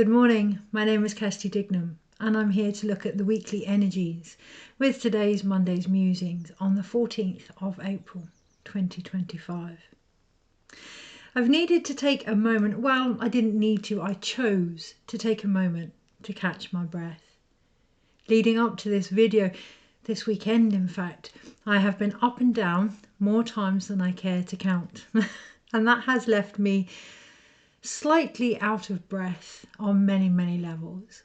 Good morning, my name is Kirsty Dignam and I'm here to look at the weekly energies with today's Monday's Musings on the 14th of April 2025. I've needed to take a moment, well I didn't need to, I chose to take a moment to catch my breath. Leading up to this video, this weekend in fact, I have been up and down more times than I care to count and that has left me slightly out of breath on many levels,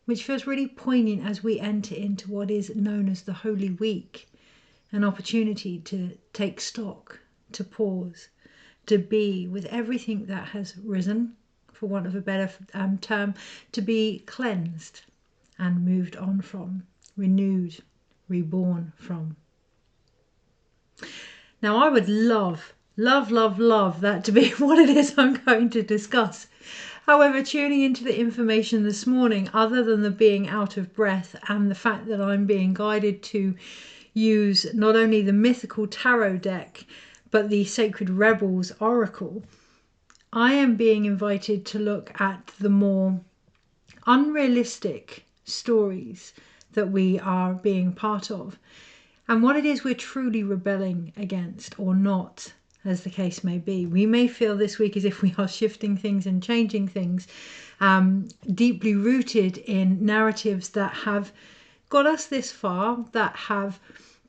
which feels really poignant as we enter into what is known as the Holy Week, an opportunity to take stock, to pause, to be with everything that has risen, for want of a better term, to be cleansed and moved on from, renewed, reborn from. Now I would love that to be what it is I'm going to discuss. However, tuning into the information this morning, other than the being out of breath and the fact that I'm being guided to use not only the mythical tarot deck, but the Sacred Rebels Oracle, I am being invited to look at the more unrealistic stories that we are being part of and what it is we're truly rebelling against or not, as the case may be. We may feel this week as if we are shifting things and changing things, deeply rooted in narratives that have got us this far, that have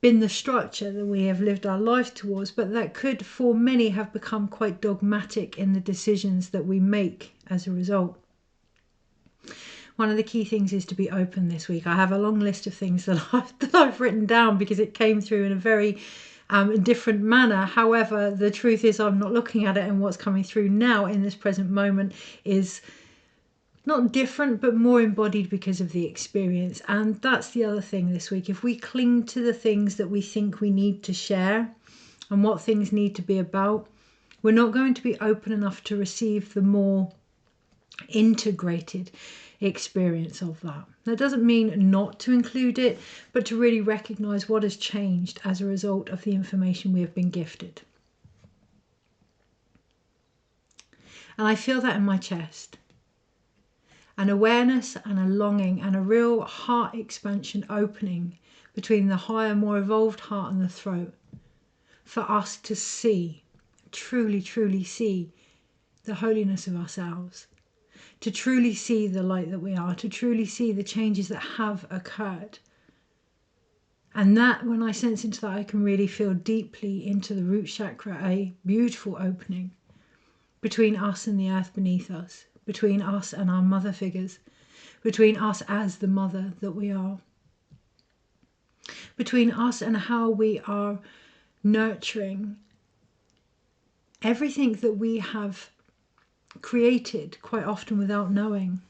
been the structure that we have lived our life towards, but that could for many have become quite dogmatic in the decisions that we make as a result. One of the key things is to be open this week. I have a long list of things that I've written down because it came through in a very different manner. However, the truth is I'm not looking at it, and what's coming through now in this present moment is not different but more embodied because of the experience. And that's the other thing this week. If we cling to the things that we think we need to share and what things need to be about, we're not going to be open enough to receive the more integrated experience of that. That doesn't mean not to include it, but to really recognize what has changed as a result of the information we have been gifted. And I feel that in my chest. An awareness and a longing and a real heart expansion opening between the higher, more evolved heart and the throat for us to see, truly see the holiness of ourselves, to truly see the light that we are, to truly see the changes that have occurred. And that, when I sense into that, I can really feel deeply into the root chakra, a beautiful opening between us and the earth beneath us, between us and our mother figures, between us as the mother that we are, between us and how we are nurturing everything that we have created, quite often without knowing.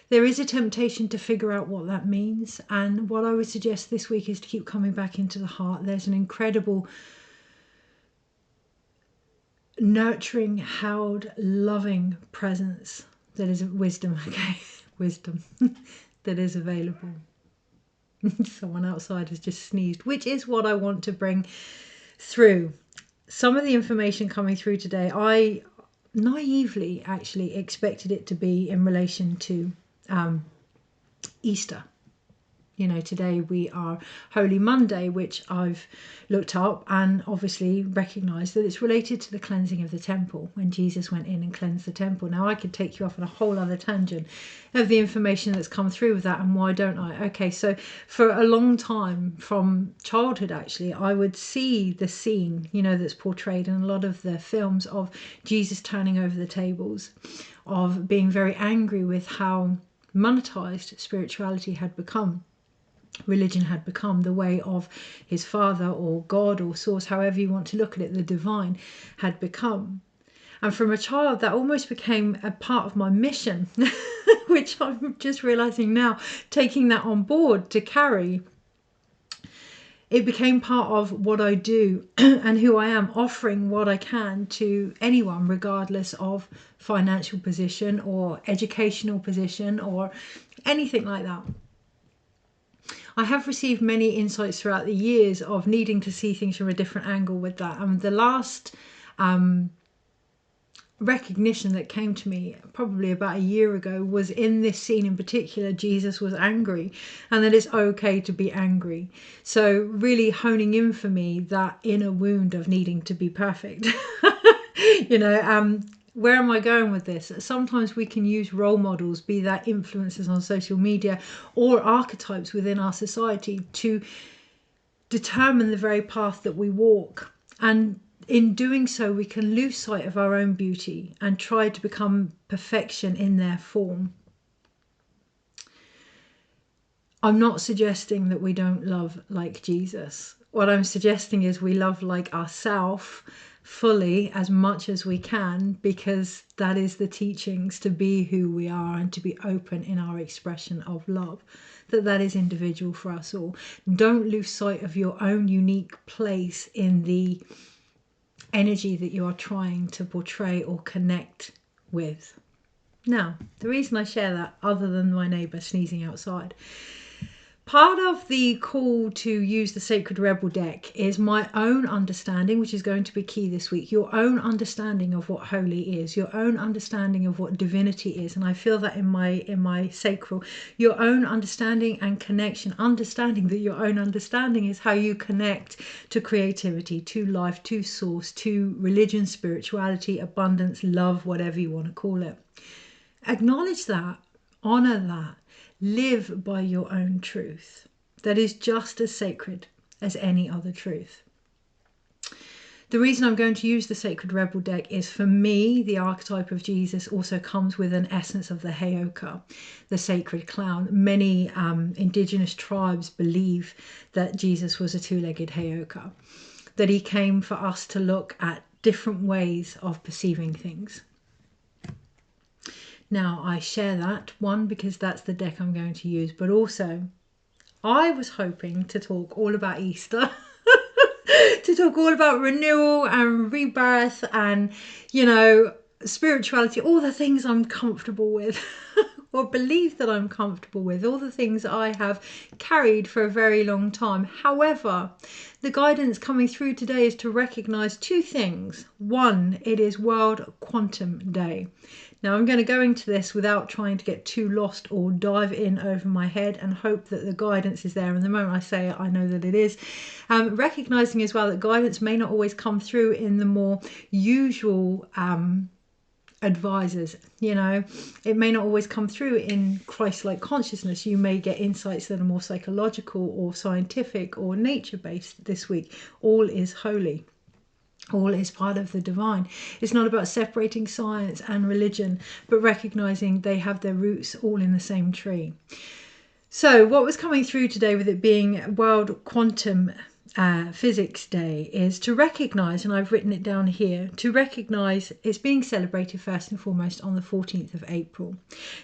There is a temptation to figure out what that means, and what I would suggest this week is to keep coming back into the heart. There's an incredible nurturing, held, loving presence that is wisdom, wisdom that is available. Someone outside has just sneezed, which is what I want to bring through. Some of the information coming through today, I naively actually expected it to be in relation to Easter. You know, today we are Holy Monday, which I've looked up and obviously recognised that it's related to the cleansing of the temple, when Jesus went in and cleansed the temple. Now I could take you off on a whole other tangent of the information that's come through with that, and why don't I? Okay, so for a long time, from childhood actually, I would see the scene, you know, that's portrayed in a lot of the films of Jesus turning over the tables, of being very angry with how monetized spirituality had become. Religion had become the way of his father or God or source, however you want to look at it, the divine had become. And from a child that almost became a part of my mission, which I'm just realizing now, taking that on board to carry. It became part of what I do and who I am, offering what I can to anyone, regardless of financial position or educational position or anything like that. I have received many insights throughout the years of needing to see things from a different angle with that. And the last recognition that came to me probably about a year ago was in this scene in particular. Jesus was angry, and that it's okay to be angry. So really honing in for me that inner wound of needing to be perfect. Where am I going with this? Sometimes we can use role models, be that influencers on social media or archetypes within our society, to determine the very path that we walk. And in doing so, we can lose sight of our own beauty and try to become perfection in their form. I'm not suggesting that we don't love like Jesus. What I'm suggesting is we love like ourselves fully as much as we can, because that is the teachings, to be who we are and to be open in our expression of love. That is individual for us all. Don't lose sight of your own unique place in the energy that you are trying to portray or connect with. Now, the reason I share that, other than my neighbour sneezing outside, part of the call to use the Sacred Rebel deck is my own understanding, which is going to be key this week. Your own understanding of what holy is, your own understanding of what divinity is, and I feel that in my sacral. Your own understanding and connection, understanding that your own understanding is how you connect to creativity, to life, to source, to religion, spirituality, abundance, love, whatever you want to call it. Acknowledge that, honor that. Live by your own truth. That is just as sacred as any other truth. The reason I'm going to use the Sacred Rebel deck is, for me, the archetype of Jesus also comes with an essence of the Heyoka, the sacred clown. Many indigenous tribes believe that Jesus was a two-legged Heyoka, that he came for us to look at different ways of perceiving things. Now, I share that, one, because that's the deck I'm going to use, but also I was hoping to talk all about Easter, to talk all about renewal and rebirth and, spirituality, all the things I'm comfortable with or believe that I'm comfortable with, all the things I have carried for a very long time. However, the guidance coming through today is to recognize two things. One, it is World Quantum Day. Now, I'm going to go into this without trying to get too lost or dive in over my head, and hope that the guidance is there. And the moment I say it, I know that it is. Recognizing as well that guidance may not always come through in the more usual advisors. It may not always come through in Christ-like consciousness. You may get insights that are more psychological or scientific or nature-based this week. All is holy. All is part of the divine. It's not about separating science and religion, but recognizing they have their roots all in the same tree. So what was coming through today, with it being World Quantum Physics Day, is to recognize, and I've written it down here, to recognize it's being celebrated first and foremost on the 14th of April.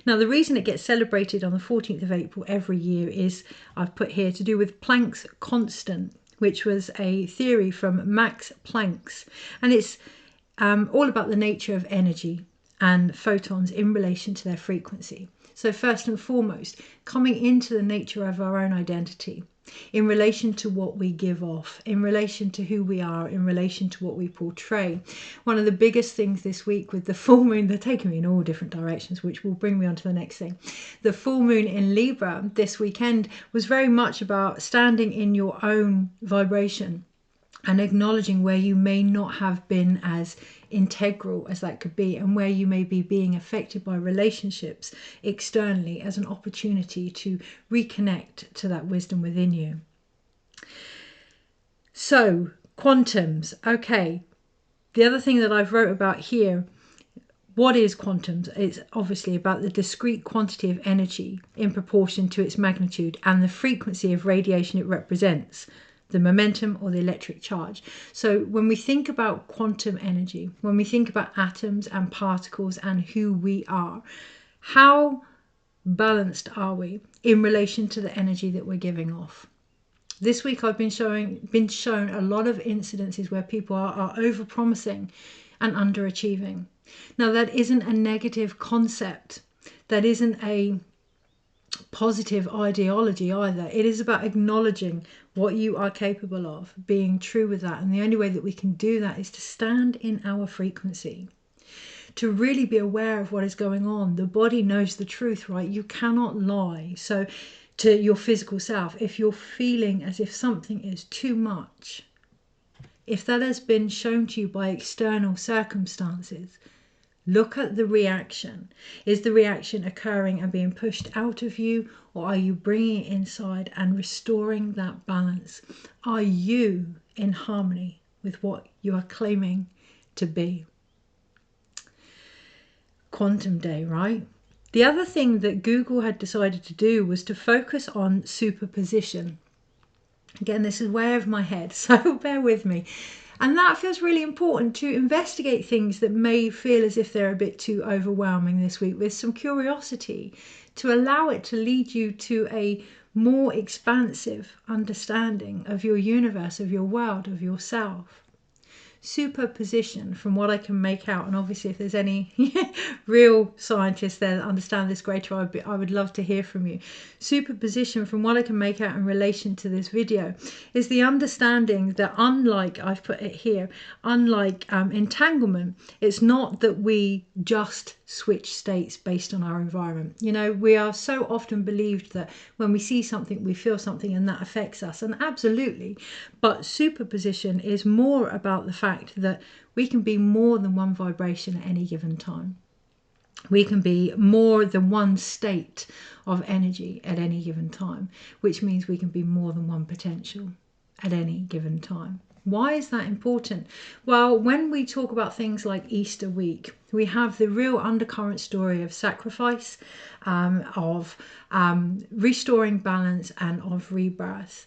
Now, the reason it gets celebrated on the 14th of April every year is, I've put here, to do with Planck's constant, which was a theory from Max Planck, and it's all about the nature of energy and photons in relation to their frequency. So first and foremost, coming into the nature of our own identity, in relation to what we give off, in relation to who we are, in relation to what we portray. One of the biggest things this week with the full moon, they're taking me in all different directions, which will bring me on to the next thing. The full moon in Libra this weekend was very much about standing in your own vibration and acknowledging where you may not have been as integral as that could be, and where you may be being affected by relationships externally, as an opportunity to reconnect to that wisdom within you. So, quantums. Okay, the other thing that I've wrote about here, what is quantums? It's obviously about the discrete quantity of energy in proportion to its magnitude and the frequency of radiation it represents, the momentum or the electric charge. So when we think about quantum energy, when we think about atoms and particles and who we are, how balanced are we in relation to the energy that we're giving off? This week I've been shown a lot of incidences where people are over-promising and underachieving. Now, that isn't a negative concept. That isn't a positive ideology either. It is about acknowledging what you are capable of, being true with that. And the only way that we can do that is to stand in our frequency, to really be aware of what is going on. The body knows the truth, right? You cannot lie. So to your physical self, if you're feeling as if something is too much, if that has been shown to you by external circumstances, look at the reaction. Is the reaction occurring and being pushed out of you, or are you bringing it inside and restoring that balance? Are you in harmony with what you are claiming to be? Quantum Day, right? The other thing that Google had decided to do was to focus on superposition. Again, this is way over my head, so bear with me. And that feels really important, to investigate things that may feel as if they're a bit too overwhelming this week with some curiosity, to allow it to lead you to a more expansive understanding of your universe, of your world, of yourself. Superposition, from what I can make out, and obviously if there's any real scientists there that understand this greater, I would love to hear from you. Superposition, from what I can make out in relation to this video, is the understanding that unlike, I've put it here, unlike entanglement, it's not that we just switch states based on our environment. You know, we are so often believed that when we see something, we feel something and that affects us, and absolutely. But superposition is more about the fact that we can be more than one vibration at any given time. We can be more than one state of energy at any given time, which means we can be more than one potential at any given time. Why is that important? Well, when we talk about things like Easter week, we have the real undercurrent story of sacrifice, of restoring balance, and of rebirth.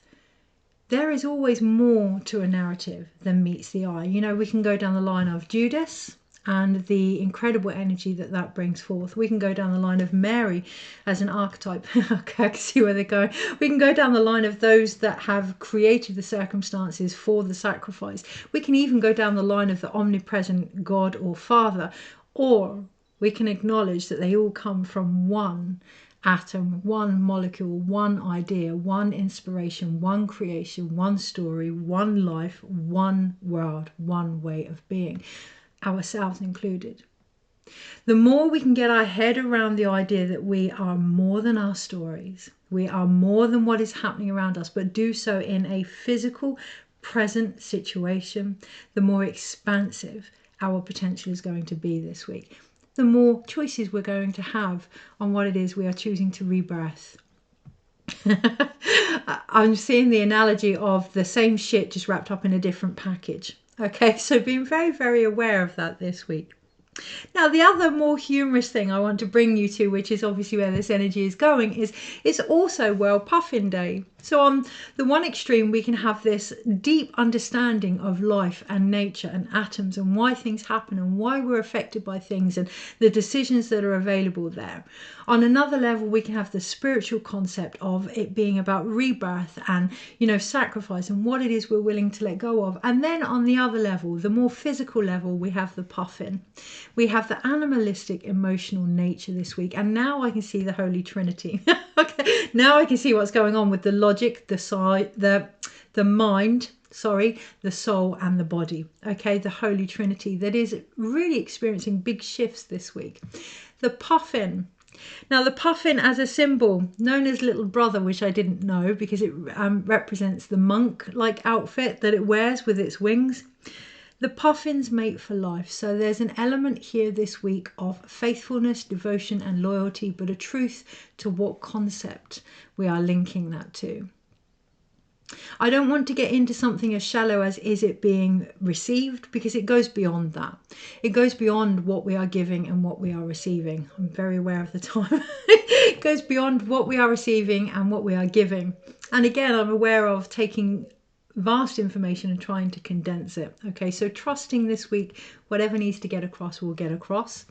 There is always more to a narrative than meets the eye. You know, we can go down the line of Judas and the incredible energy that that brings forth. We can go down the line of Mary as an archetype. I can see where they're going. We can go down the line of those that have created the circumstances for the sacrifice. We can even go down the line of the omnipresent God or Father, or we can acknowledge that they all come from one atom, one molecule, one idea, one inspiration, one creation, one story, one life, one world, one way of being, ourselves included. The more we can get our head around the idea that we are more than our stories, we are more than what is happening around us, but do so in a physical, present situation, the more expansive our potential is going to be this week. The more choices we're going to have on what it is we are choosing to rebirth. I'm seeing the analogy of the same shit just wrapped up in a different package. Okay, so being very, very aware of that this week. Now, the other more humorous thing I want to bring you to, which is obviously where this energy is going, is it's also World Puffin Day. So on the one extreme, we can have this deep understanding of life and nature and atoms and why things happen and why we're affected by things and the decisions that are available there. On another level, we can have the spiritual concept of it being about rebirth and, you know, sacrifice and what it is we're willing to let go of. And then on the other level, the more physical level, we have the puffin. We have the animalistic emotional nature this week. And now I can see the Holy Trinity. Okay, now I can see what's going on with the logic, the mind, the soul and the body. Okay, the Holy Trinity that is really experiencing big shifts this week. The puffin. Now, the puffin as a symbol, known as little brother, which I didn't know because it represents the monk-like outfit that it wears with its wings. The puffins mate for life. So there's an element here this week of faithfulness, devotion and loyalty, but a truth to what concept we are linking that to. I don't want to get into something as shallow as is it being received, because it goes beyond that. It goes beyond what we are giving and what we are receiving. I'm very aware of the time. It goes beyond what we are receiving and what we are giving. And again, I'm aware of taking vast information and trying to condense it. Okay, so trusting this week, whatever needs to get across will get across.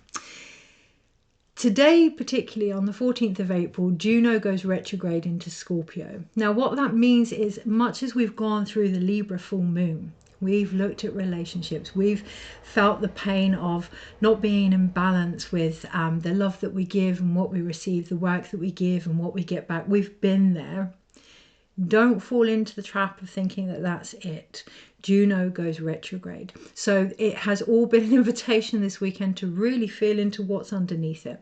Today, particularly on the 14th of April, Juno goes retrograde into Scorpio. Now, what that means is, much as we've gone through the Libra full moon, we've looked at relationships, we've felt the pain of not being in balance with the love that we give and what we receive, the work that we give and what we get back. We've been there. Don't fall into the trap of thinking that that's it. Juno goes retrograde. So it has all been an invitation this weekend to really feel into what's underneath it.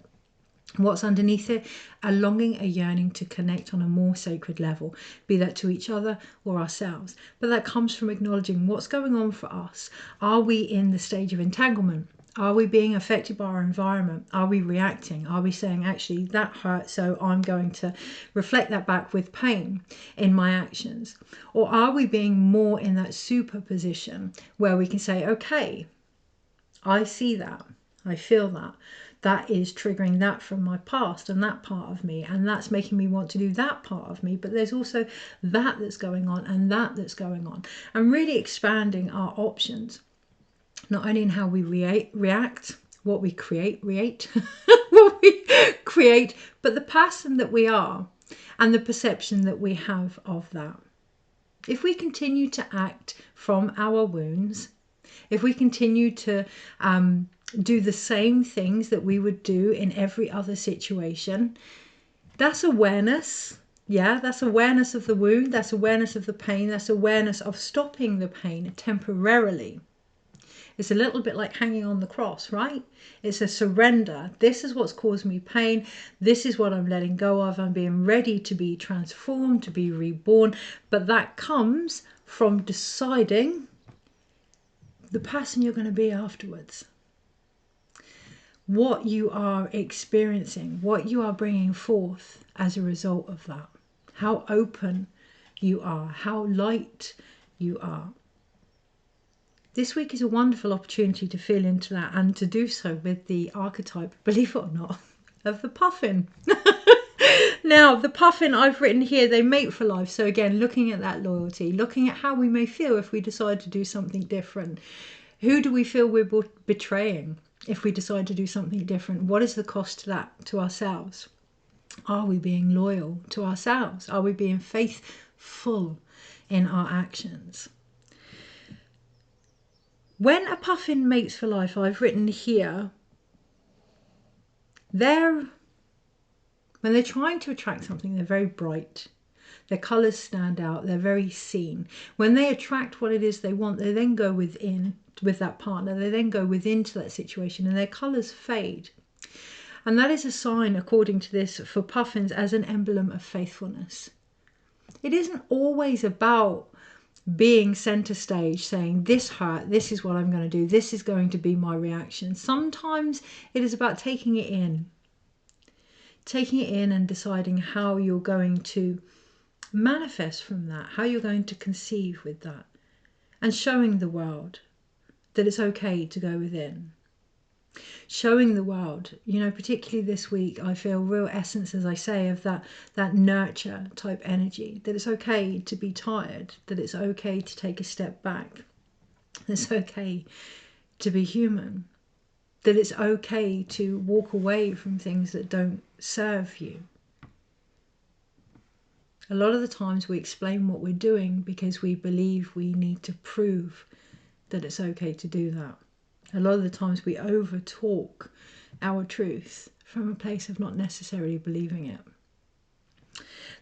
What's underneath it? A longing, a yearning to connect on a more sacred level, be that to each other or ourselves. But that comes from acknowledging what's going on for us. Are we in the stage of entanglement? Are we being affected by our environment? Are we reacting? Are we saying, actually, that hurt, so I'm going to reflect that back with pain in my actions? Or are we being more in that superposition where we can say, okay, I see that, I feel that. That is triggering that from my past and that part of me, and that's making me want to do that part of me. But there's also that that's going on and that that's going on, and really expanding our options, not only in how we react, what we create, what we create, but the person that we are and the perception that we have of that. If we continue to act from our wounds, if we continue to do the same things that we would do in every other situation, that's awareness. Yeah, that's awareness of the wound, that's awareness of the pain, that's awareness of stopping the pain temporarily. It's a little bit like hanging on the cross, right? It's a surrender. This is what's caused me pain. This is what I'm letting go of. I'm being ready to be transformed, to be reborn. But that comes from deciding the person you're going to be afterwards. What you are experiencing, what you are bringing forth as a result of that. How open you are, how light you are. This week is a wonderful opportunity to feel into that, and to do so with the archetype, believe it or not, of the puffin. Now, the puffin I've written here, they mate for life. So again, looking at that loyalty, looking at how we may feel if we decide to do something different. Who do we feel we're betraying if we decide to do something different? What is the cost to that, to ourselves? Are we being loyal to ourselves? Are we being faithful in our actions? When a puffin mates for life, I've written here, when they're trying to attract something, they're very bright. Their colours stand out. They're very seen. When they attract what it is they want, they then go within with that partner. They then go within to that situation, and their colours fade. And that is a sign, according to this, for puffins as an emblem of faithfulness. It isn't always about being center stage, saying this hurt, this is what I'm going to do, this is going to be my reaction. Sometimes it is about taking it in and deciding how you're going to manifest from that, how you're going to conceive with that, and showing the world that it's okay to go within. Showing the world, particularly this week, I feel real essence, as I say, of that nurture type energy, that it's okay to be tired, that it's okay to take a step back, that it's okay to be human, that it's okay to walk away from things that don't serve you. A lot of the times we explain what we're doing because we believe we need to prove that it's okay to do that. A lot of the times we over-talk our truth from a place of not necessarily believing it.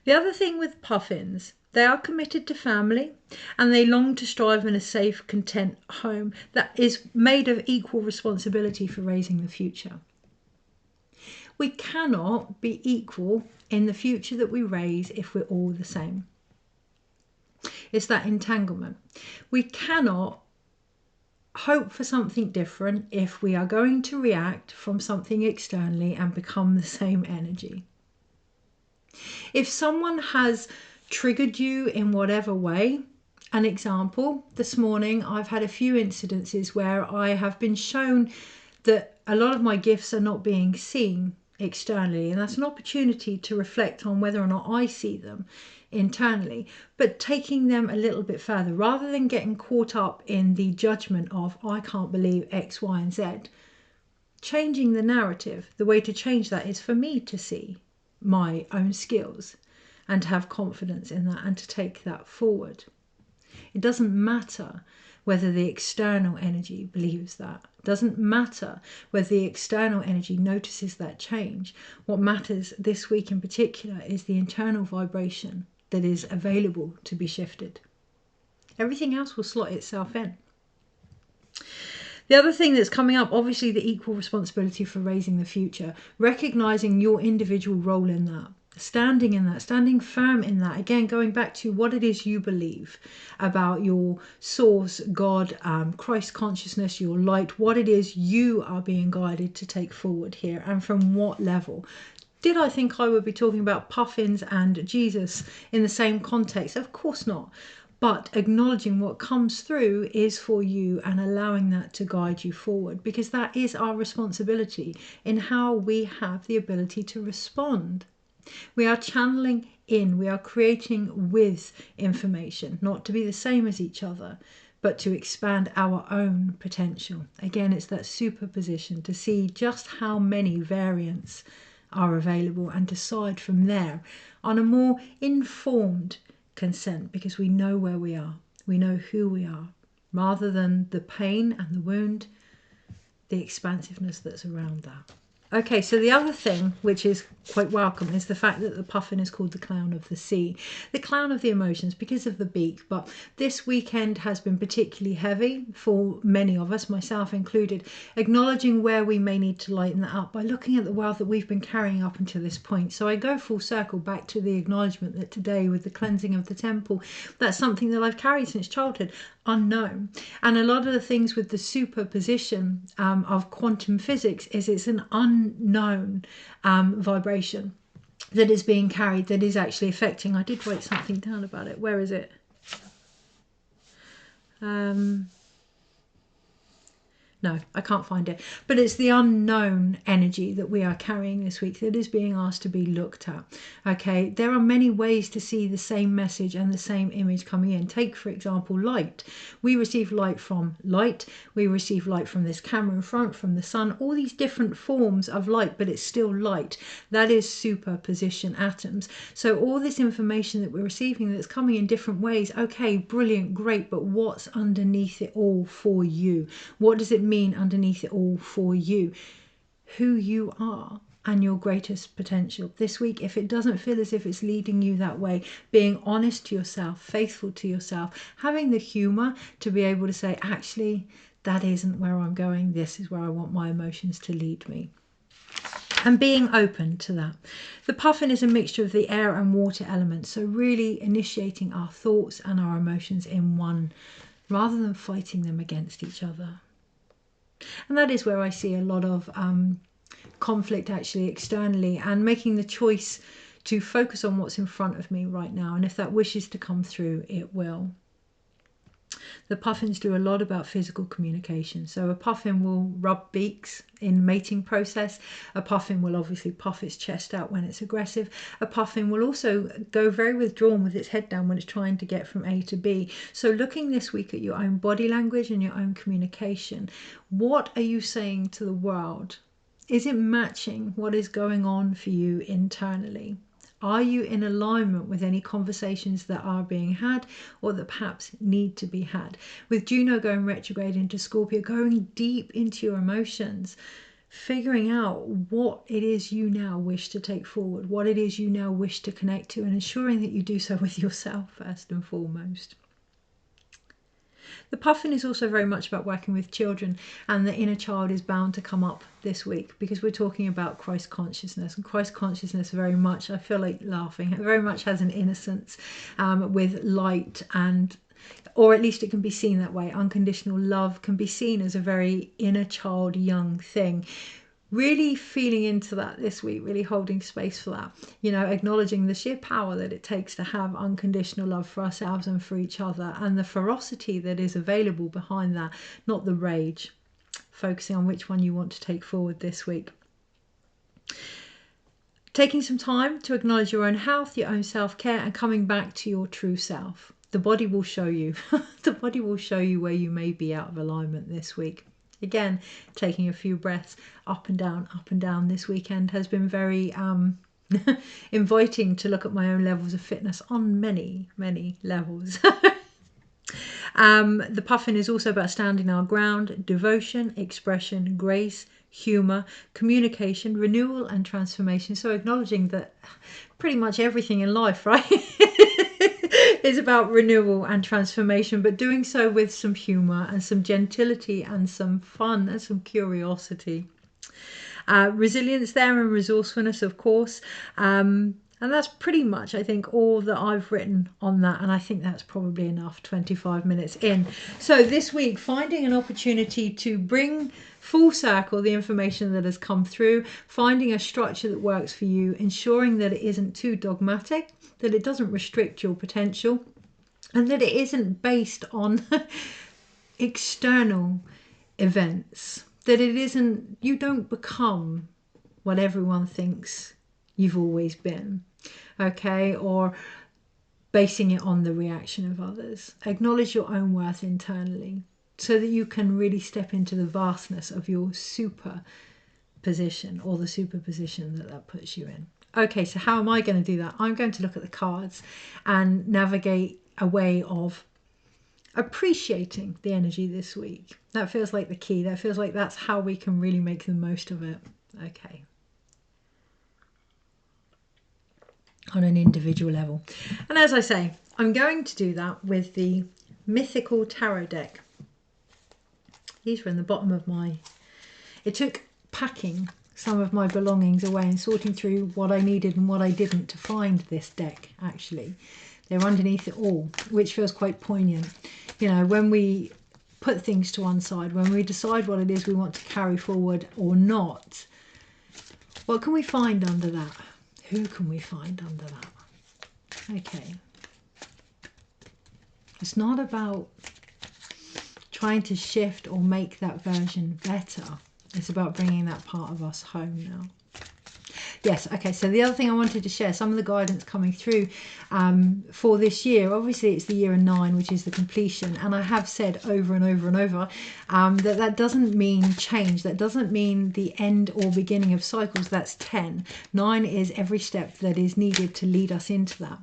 The other thing with puffins, they are committed to family, and they long to strive in a safe, content home that is made of equal responsibility for raising the future. We cannot be equal in the future that we raise if we're all the same. It's that entanglement. We cannot hope for something different if we are going to react from something externally and become the same energy. If someone has triggered you in whatever way, an example, this morning I've had a few incidences where I have been shown that a lot of my gifts are not being seen externally, and that's an opportunity to reflect on whether or not I see them internally, but taking them a little bit further, rather than getting caught up in the judgment of I can't believe X, Y, and Z. Changing the narrative, the way to change that is for me to see my own skills and to have confidence in that and to take that forward. It doesn't matter whether the external energy believes that. It doesn't matter whether the external energy notices that change. What matters this week in particular is the internal vibration that is available to be shifted. Everything else will slot itself in. The other thing that's coming up, obviously the equal responsibility for raising the future, recognizing your individual role in that, standing in that, standing firm in that. Again, going back to what it is you believe about your source, God, Christ consciousness, your light, what it is you are being guided to take forward here, and from what level. Did I think I would be talking about puffins and Jesus in the same context? Of course not. But acknowledging what comes through is for you and allowing that to guide you forward, because that is our responsibility in how we have the ability to respond. We are channeling in, we are creating with information, not to be the same as each other, but to expand our own potential. Again, it's that superposition to see just how many variants are available and decide from there on a more informed consent, because we know where we are, we know who we are, rather than the pain and the wound, the expansiveness that's around that. Okay, so the other thing, which is quite welcome, is the fact that the puffin is called the clown of the sea. The clown of the emotions because of the beak, but this weekend has been particularly heavy for many of us, myself included, acknowledging where we may need to lighten that up by looking at the world that we've been carrying up until this point. So I go full circle back to the acknowledgement that today, with the cleansing of the temple, that's something that I've carried since childhood, unknown. And a lot of the things with the superposition of quantum physics is it's an unknown vibration that is being carried, that is actually affecting. I did write something down about it. Where is it? No, I can't find it. But it's the unknown energy that we are carrying this week that is being asked to be looked at. Okay, there are many ways to see the same message and the same image coming in. Take, for example, light. We receive light from light. We receive light from this camera in front, from the sun, all these different forms of light, but it's still light. That is superposition atoms. So all this information that we're receiving that's coming in different ways, okay, brilliant, great, but what's underneath it all for you? What does it mean underneath it all for you? Who you are and your greatest potential. This week, if it doesn't feel as if it's leading you that way, being honest to yourself, faithful to yourself, having the humor to be able to say, actually, that isn't where I'm going. This is where I want my emotions to lead me. And being open to that. The puffin is a mixture of the air and water elements, so really initiating our thoughts and our emotions in one, rather than fighting them against each other. And that is where I see a lot of conflict actually externally, and making the choice to focus on what's in front of me right now. And if that wishes to come through, it will. The puffins do a lot about physical communication. So a puffin will rub beaks in mating process. A puffin will obviously puff its chest out when it's aggressive. A puffin will also go very withdrawn with its head down when it's trying to get from A to B. So looking this week at your own body language and your own communication, what are you saying to the world? Is it matching what is going on for you internally? Are you in alignment with any conversations that are being had or that perhaps need to be had? With Juno going retrograde into Scorpio, going deep into your emotions, figuring out what it is you now wish to take forward, what it is you now wish to connect to, and ensuring that you do so with yourself first and foremost. The puffin is also very much about working with children, and the inner child is bound to come up this week because we're talking about Christ consciousness, and Christ consciousness very much, I feel like laughing, very much has an innocence with light, and or at least it can be seen that way. Unconditional love can be seen as a very inner child, young thing. Really feeling into that this week, really holding space for that, you know, acknowledging the sheer power that it takes to have unconditional love for ourselves and for each other, and the ferocity that is available behind that, not the rage. Focusing on which one you want to take forward this week. Taking some time to acknowledge your own health, your own self-care, and coming back to your true self. The body will show you. The body will show you where you may be out of alignment this week. Again, taking a few breaths up and down this weekend has been very inviting to look at my own levels of fitness on many, many levels. The puffin is also about standing our ground, devotion, expression, grace, humour, communication, renewal and transformation. So acknowledging that pretty much everything in life, right, is about renewal and transformation, but doing so with some humour and some gentility and some fun and some curiosity. Resilience there and resourcefulness, of course. And that's pretty much, I think, all that I've written on that. And I think that's probably enough, 25 minutes in. So this week, finding an opportunity to bring full circle the information that has come through, finding a structure that works for you, ensuring that it isn't too dogmatic, that it doesn't restrict your potential, and that it isn't based on external events, that it isn't, you don't become what everyone thinks you've always been, okay, or basing it on the reaction of others. Acknowledge your own worth internally so that you can really step into the vastness of your super position, or the superposition that puts you in. Okay, so how am I going to do that? I'm going to look at the cards and navigate a way of appreciating the energy this week. That feels like the key. That feels like that's how we can really make the most of it. Okay. On an individual level. And as I say, I'm going to do that with the Mythical Tarot deck. These were in the bottom of my... It took packing some of my belongings away and sorting through what I needed and what I didn't to find this deck, actually. They're underneath it all, which feels quite poignant. You know, when we put things to one side, when we decide what it is we want to carry forward or not, what can we find under that? Who can we find under that? Okay. It's not about trying to shift or make that version better. It's about bringing that part of us home now. Yes, okay, so the other thing I wanted to share, some of the guidance coming through for this year. Obviously, it's the year of 9, which is the completion. And I have said over and over and over that doesn't mean change. That doesn't mean the end or beginning of cycles. That's 10. 9 is every step that is needed to lead us into that,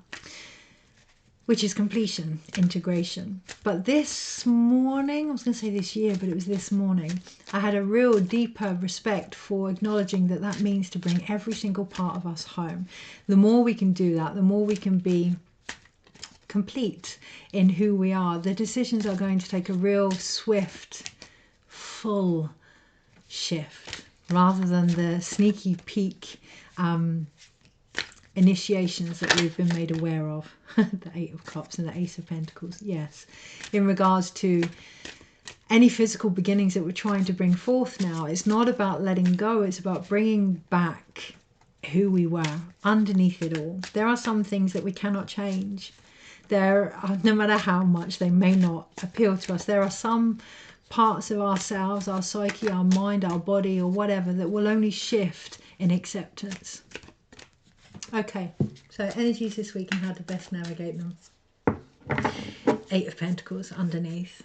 which is completion, integration. But this morning, I was going to say this year, but it was this morning, I had a real deeper respect for acknowledging that that means to bring every single part of us home. The more we can do that, the more we can be complete in who we are. The decisions are going to take a real swift, full shift, rather than the sneaky peek initiations that we've been made aware of. The 8 of Cups and the Ace of Pentacles. Yes, in regards to any physical beginnings that we're trying to bring forth now, it's not about letting go, it's about bringing back who we were underneath it all. There are some things that we cannot change. There are, no matter how much they may not appeal to us, there are some parts of ourselves, our psyche, our mind, our body, or whatever, that will only shift in acceptance. Okay, so energies this week and how to best navigate them. 8 of Pentacles underneath.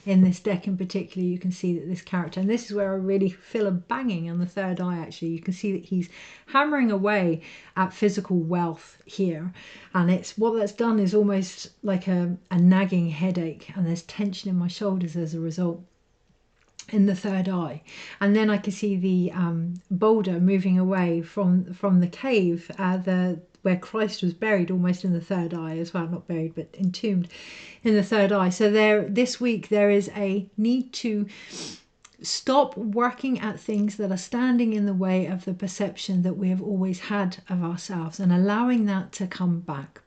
In this deck in particular, you can see that this character, and this is where I really feel a banging on the third eye actually, you can see that he's hammering away at physical wealth here. And it's what that's done is almost like a nagging headache, and there's tension in my shoulders as a result. In the third eye, and then I can see the boulder moving away from the cave, where Christ was buried, almost in the third eye as well, not buried but entombed in the third eye. So there, this week there is a need to stop working at things that are standing in the way of the perception that we have always had of ourselves, and allowing that to come back.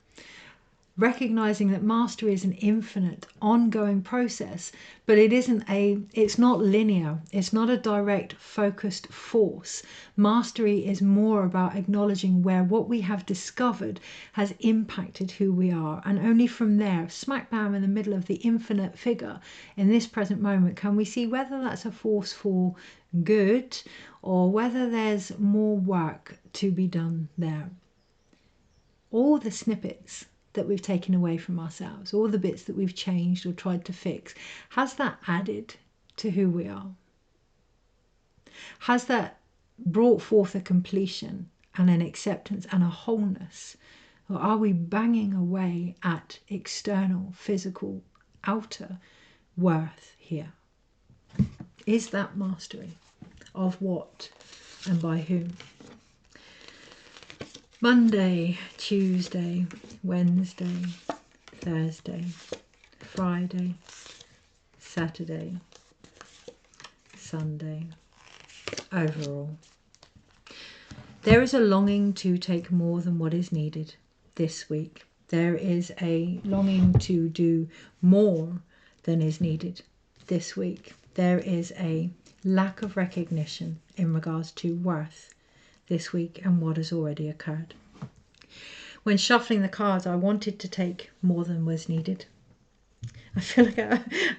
Recognizing that mastery is an infinite, ongoing process, but it's not linear. It's not a direct, focused force. Mastery is more about acknowledging where what we have discovered has impacted who we are. And only from there, smack bam in the middle of the infinite figure, in this present moment, can we see whether that's a force for good or whether there's more work to be done there. All the snippets that we've taken away from ourselves, all the bits that we've changed or tried to fix, has that added to who we are? Has that brought forth a completion and an acceptance and a wholeness? Or are we banging away at external, physical, outer worth here? Is that mastery? of what and by whom. Monday, Tuesday, Wednesday, Thursday, Friday, Saturday, Sunday. Overall, there is a longing to take more than what is needed this week. There is a longing to do more than is needed this week. There is a lack of recognition in regards to worth this week and what has already occurred. When shuffling the cards, I wanted to take more than was needed. I feel like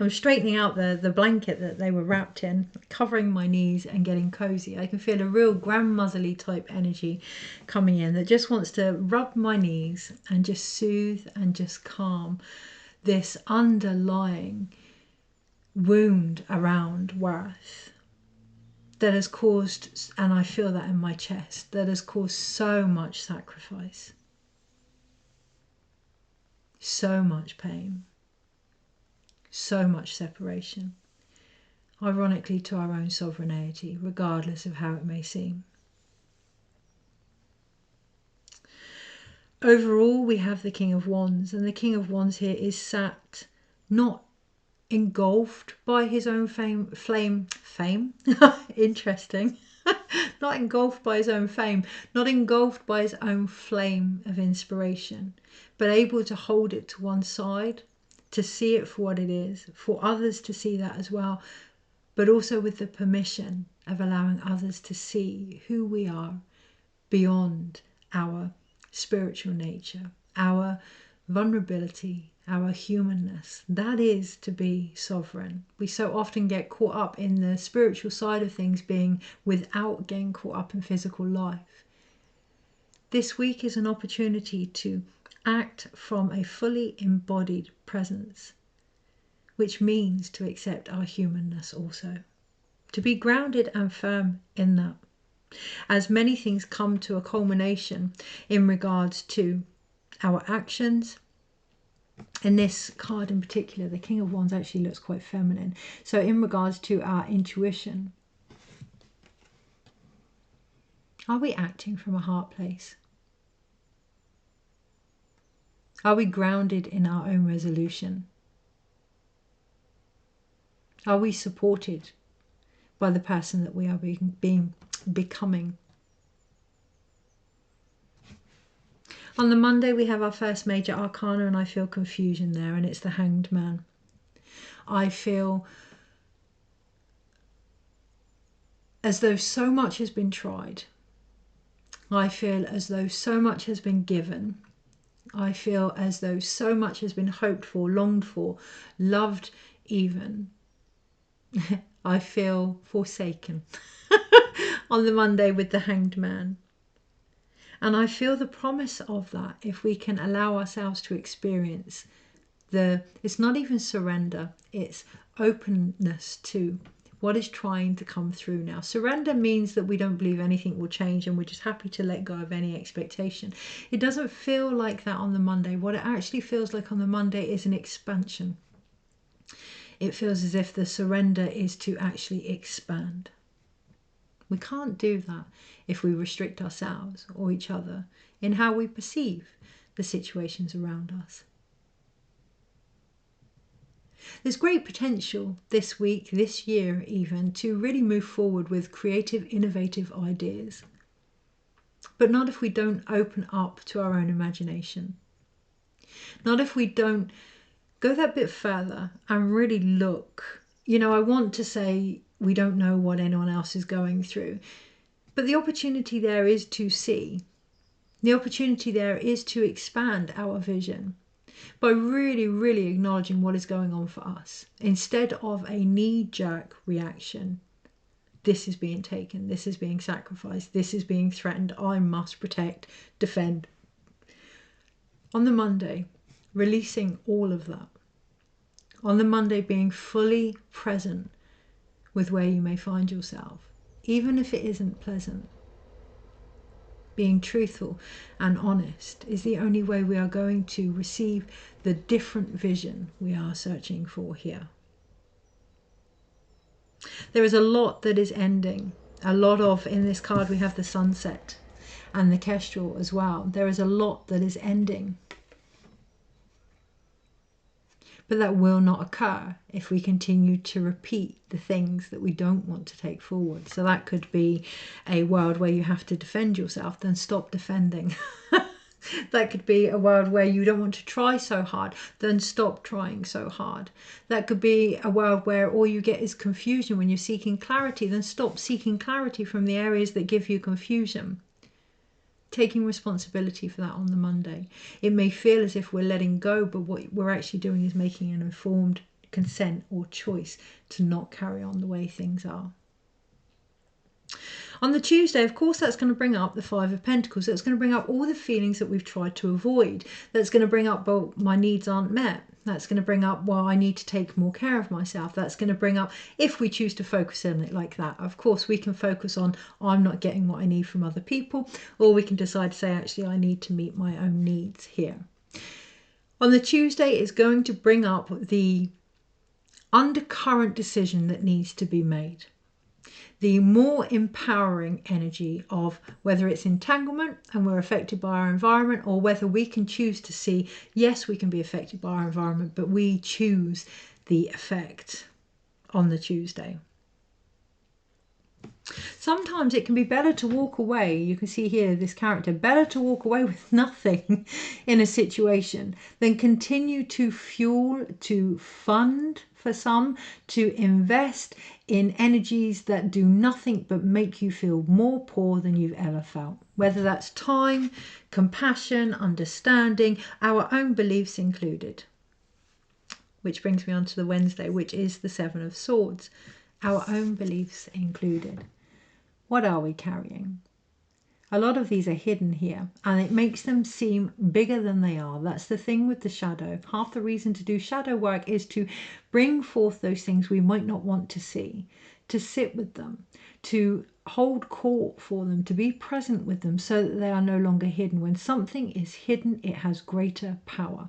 I'm straightening out the blanket that they were wrapped in, covering my knees and getting cozy. I can feel a real grandmotherly type energy coming in that just wants to rub my knees and just soothe and just calm this underlying wound around worth that has caused, and I feel that in my chest, that has caused so much sacrifice, so much pain, so much separation, ironically to our own sovereignty, regardless of how it may seem. Overall, we have the King of Wands, and the King of Wands here is sat not engulfed by his own flame, interesting, not engulfed by his own fame, not engulfed by his own flame of inspiration, but able to hold it to one side, to see it for what it is, for others to see that as well, but also with the permission of allowing others to see who we are beyond our spiritual nature, our vulnerability, our humanness. That is to be sovereign. We so often get caught up in the spiritual side of things, being without getting caught up in physical life. This week is an opportunity to act from a fully embodied presence, which means to accept our humanness also, to be grounded and firm in that. As many things come to a culmination in regards to our actions, in this card in particular, the King of Wands actually looks quite feminine. So in regards to our intuition, are we acting from a heart place? Are we grounded in our own resolution? Are we supported by the person that we are becoming? On the Monday, we have our first major arcana, and I feel confusion there, and it's the Hanged Man. I feel as though so much has been tried. I feel as though so much has been given. I feel as though so much has been hoped for, longed for, loved even. I feel forsaken on the Monday with the Hanged Man. And I feel the promise of that if we can allow ourselves to experience it's not even surrender, it's openness to what is trying to come through now. Surrender means that we don't believe anything will change and we're just happy to let go of any expectation. It doesn't feel like that on the Monday. What it actually feels like on the Monday is an expansion. It feels as if the surrender is to actually expand. We can't do that if we restrict ourselves or each other in how we perceive the situations around us. There's great potential this week, this year even, to really move forward with creative, innovative ideas. But not if we don't open up to our own imagination. Not if we don't go that bit further and really look. You know, I want to say we don't know what anyone else is going through, but the opportunity there is to see. The opportunity there is to expand our vision by really, really acknowledging what is going on for us, instead of a knee-jerk reaction. This is being taken, this is being sacrificed, this is being threatened, I must protect, defend. On the Monday, releasing all of that. On the Monday, being fully present with where you may find yourself, even if it isn't pleasant. Being truthful and honest is the only way we are going to receive the different vision we are searching for here. There is a lot that is ending A lot of, in this card we have the sunset and the kestrel as well. There is a lot that is ending. But that will not occur if we continue to repeat the things that we don't want to take forward. So that could be a world where you have to defend yourself, then stop defending. That could be a world where you don't want to try so hard, then stop trying so hard. That could be a world where all you get is confusion when you're seeking clarity, then stop seeking clarity from the areas that give you confusion. Taking responsibility for that on the Monday. It may feel as if we're letting go, but what we're actually doing is making an informed consent or choice to not carry on the way things are. On the Tuesday, of course, that's going to bring up the Five of Pentacles. That's going to bring up all the feelings that we've tried to avoid. That's going to bring up, well, my needs aren't met. That's going to bring up, well, I need to take more care of myself. That's going to bring up, if we choose to focus on it like that, of course, we can focus on, I'm not getting what I need from other people, or we can decide to say, actually, I need to meet my own needs here. On the Tuesday, it's going to bring up the undercurrent decision that needs to be made. The more empowering energy of whether it's entanglement and we're affected by our environment, or whether we can choose to see, yes, we can be affected by our environment, but we choose the effect on the Tuesday. Sometimes it can be better to walk away. You can see here this character, better to walk away with nothing in a situation than continue to fuel, to fund for some, to invest in energies that do nothing but make you feel more poor than you've ever felt. Whether that's time, compassion, understanding, our own beliefs included. Which brings me on to the Wednesday, which is the Seven of Swords. Our own beliefs included. What are we carrying? A lot of these are hidden here, and it makes them seem bigger than they are. That's the thing with the shadow. Half the reason to do shadow work is to bring forth those things we might not want to see, to sit with them, to hold court for them, to be present with them so that they are no longer hidden. When something is hidden, it has greater power.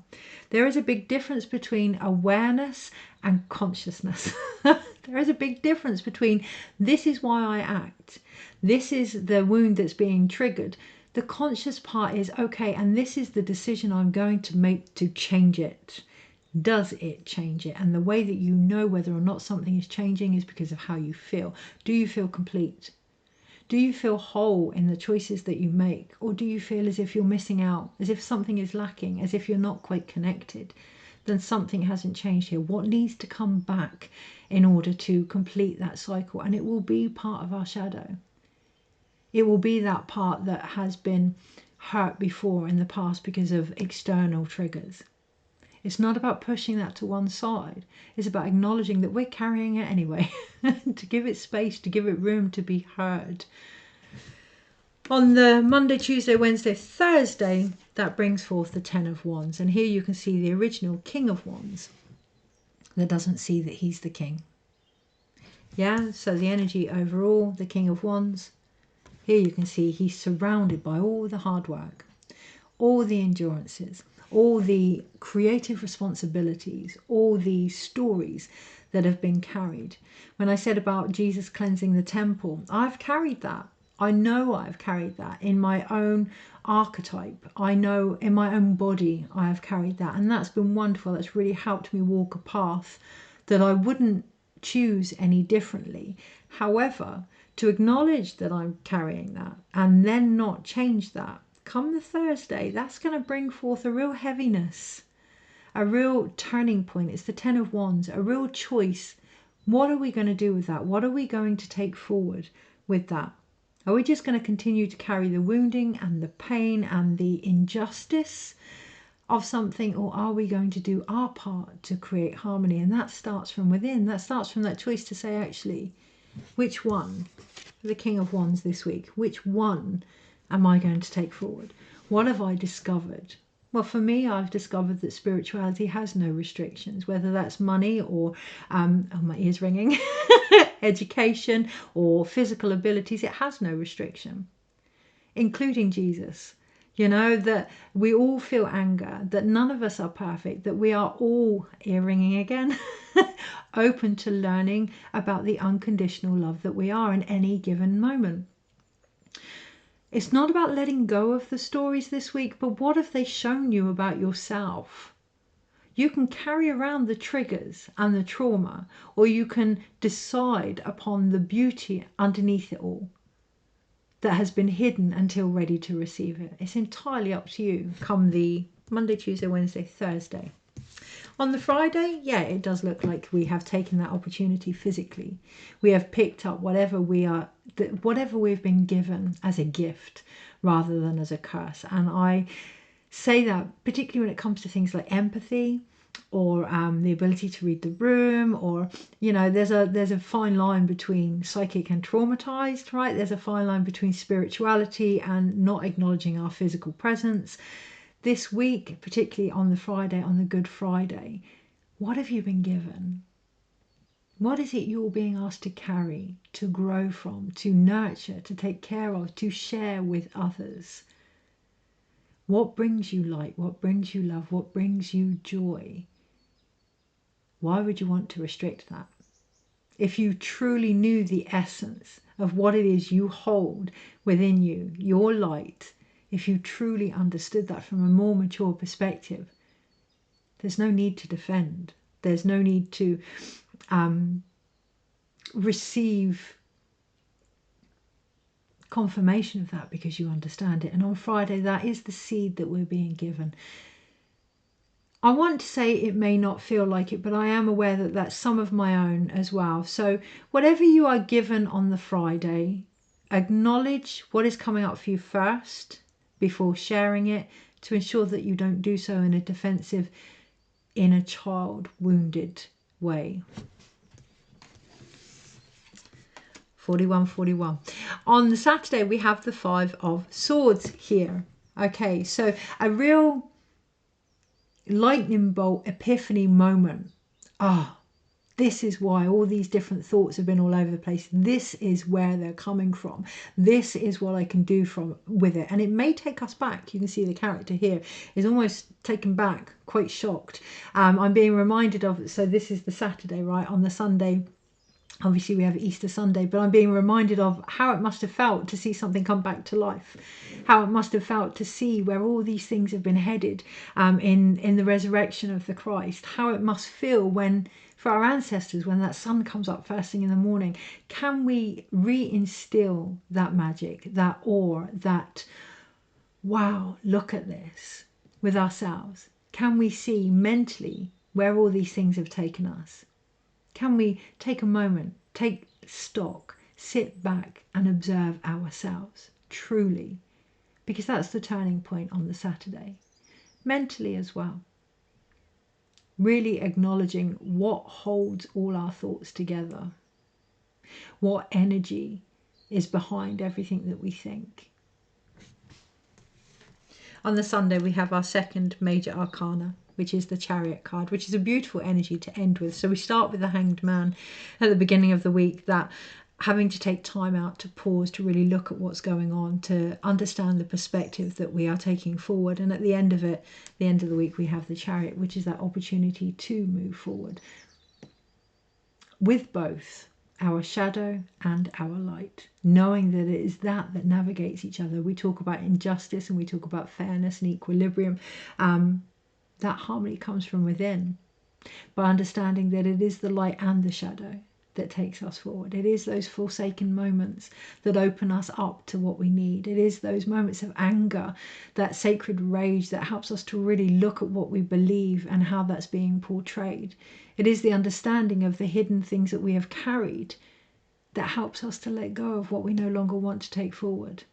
There is a big difference between awareness and consciousness. There is a big difference between this is why I act, this is the wound that's being triggered. The conscious part is, okay, and this is the decision I'm going to make to change it. Does it change it? And the way that you know whether or not something is changing is because of how you feel. Do you feel complete? Do you feel whole in the choices that you make? Or do you feel as if you're missing out, as if something is lacking, as if you're not quite connected? Then something hasn't changed here. What needs to come back in order to complete that cycle? And it will be part of our shadow. It will be that part that has been hurt before in the past because of external triggers. It's not about pushing that to one side. It's about acknowledging that we're carrying it anyway. To give it space, to give it room to be heard. On the Monday, Tuesday, Wednesday, Thursday, that brings forth the Ten of Wands. And here you can see the original King of Wands that doesn't see that he's the king. Yeah, so the energy overall, the King of Wands. Here you can see he's surrounded by all the hard work, all the endurances, all the creative responsibilities, all the stories that have been carried. When I said about Jesus cleansing the temple, I've carried that. I know I've carried that in my own archetype. I know in my own body I have carried that. And that's been wonderful. That's really helped me walk a path that I wouldn't choose any differently. However, to acknowledge that I'm carrying that and then not change that, come the Thursday, that's going to bring forth a real heaviness, a real turning point. It's the Ten of Wands, a real choice. What are we going to do with that? What are we going to take forward with that? Are we just going to continue to carry the wounding and the pain and the injustice of something, or are we going to do our part to create harmony? And that starts from within. That starts from that choice to say, actually, which one, the King of Wands this week, which one am I going to take forward? What have I discovered? Well, for me, I've discovered that spirituality has no restrictions, whether that's money or, oh, my ear's ringing, education or physical abilities. It has no restriction, including Jesus. You know, that we all feel anger, that none of us are perfect, that we are all, ear-ringing again, open to learning about the unconditional love that we are in any given moment. It's not about letting go of the stories this week, but what have they shown you about yourself? You can carry around the triggers and the trauma, or you can decide upon the beauty underneath it all that has been hidden until ready to receive it. It's entirely up to you come the Monday, Tuesday, Wednesday, Thursday. On the Friday, yeah, it does look like we have taken that opportunity physically. We have picked up whatever we've been given as a gift rather than as a curse. And I say that particularly when it comes to things like empathy, or the ability to read the room, or, you know, there's a fine line between psychic and traumatized, right? There's a fine line between spirituality and not acknowledging our physical presence. This week, particularly on the Friday, on the Good Friday, what have you been given? What is it you're being asked to carry, to grow from, to nurture, to take care of, to share with others? What brings you light? What brings you love? What brings you joy? Why would you want to restrict that? If you truly knew the essence of what it is you hold within you, your light, if you truly understood that from a more mature perspective, there's no need to defend. There's no need to receive confirmation of that, because you understand it. And on Friday, that is the seed that we're being given. I want to say it may not feel like it, but I am aware that that's some of my own as well. So whatever you are given on the Friday, acknowledge what is coming up for you first before sharing it, to ensure that you don't do so in a defensive, inner child wounded way. 41. On the Saturday, we have the 5 of Swords here. Okay, so a real lightning bolt epiphany moment. This is why all these different thoughts have been all over the place. This is where they're coming from. This is what I can do with it. And it may take us back. You can see the character here is almost taken back, quite shocked. I'm being reminded of, so this is the Saturday, right? On the Sunday, obviously we have Easter Sunday, but I'm being reminded of how it must have felt to see something come back to life, how it must have felt to see where all these things have been headed in the resurrection of the Christ, how it must feel when, for our ancestors, when that sun comes up first thing in the morning. Can we reinstill that magic, that awe, that wow, look at this with ourselves? Can we see mentally where all these things have taken us? Can we take a moment, take stock, sit back and observe ourselves truly? Because that's the turning point on the Saturday. Mentally as well. Really acknowledging what holds all our thoughts together. What energy is behind everything that we think. On the Sunday, we have our second major arcana, which is the Chariot card, which is a beautiful energy to end with. So we start with the Hanged Man at the beginning of the week, that having to take time out to pause, to really look at what's going on, to understand the perspective that we are taking forward. And at the end of it, the end of the week, we have the Chariot, which is that opportunity to move forward with both our shadow and our light, knowing that it is that navigates each other. We talk about injustice and we talk about fairness and equilibrium. That harmony comes from within, by understanding that it is the light and the shadow that takes us forward. It is those forsaken moments that open us up to what we need. It is those moments of anger, that sacred rage that helps us to really look at what we believe and how that's being portrayed. It is the understanding of the hidden things that we have carried that helps us to let go of what we no longer want to take forward.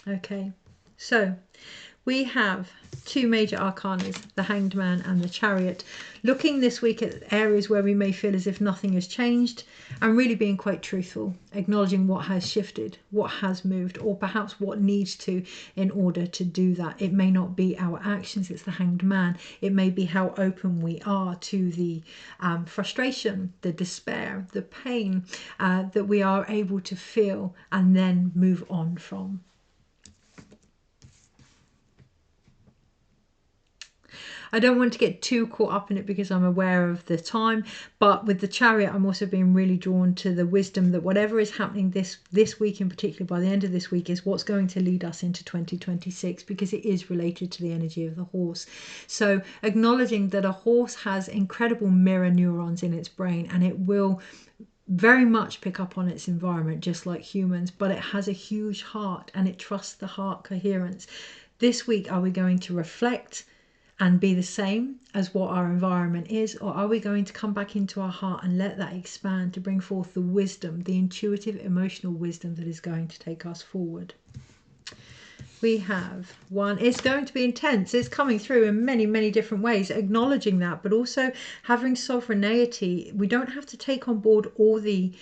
Okay, so we have two major arcanas, the Hanged Man and the Chariot, looking this week at areas where we may feel as if nothing has changed, and really being quite truthful, acknowledging what has shifted, what has moved, or perhaps what needs to in order to do that. It may not be our actions, it's the Hanged Man. It may be how open we are to the frustration, the despair, the pain that we are able to feel and then move on from. I don't want to get too caught up in it because I'm aware of the time, but with the Chariot, I'm also being really drawn to the wisdom that whatever is happening this week in particular, by the end of this week, is what's going to lead us into 2026, because it is related to the energy of the horse. So acknowledging that a horse has incredible mirror neurons in its brain, and it will very much pick up on its environment just like humans, but it has a huge heart and it trusts the heart coherence. This week, are we going to reflect and be the same as what our environment is, or are we going to come back into our heart and let that expand to bring forth the wisdom, the intuitive emotional wisdom that is going to take us forward? We have one, it's going to be intense. It's coming through in many, many different ways, acknowledging that, but also having sovereignty. We don't have to take on board all the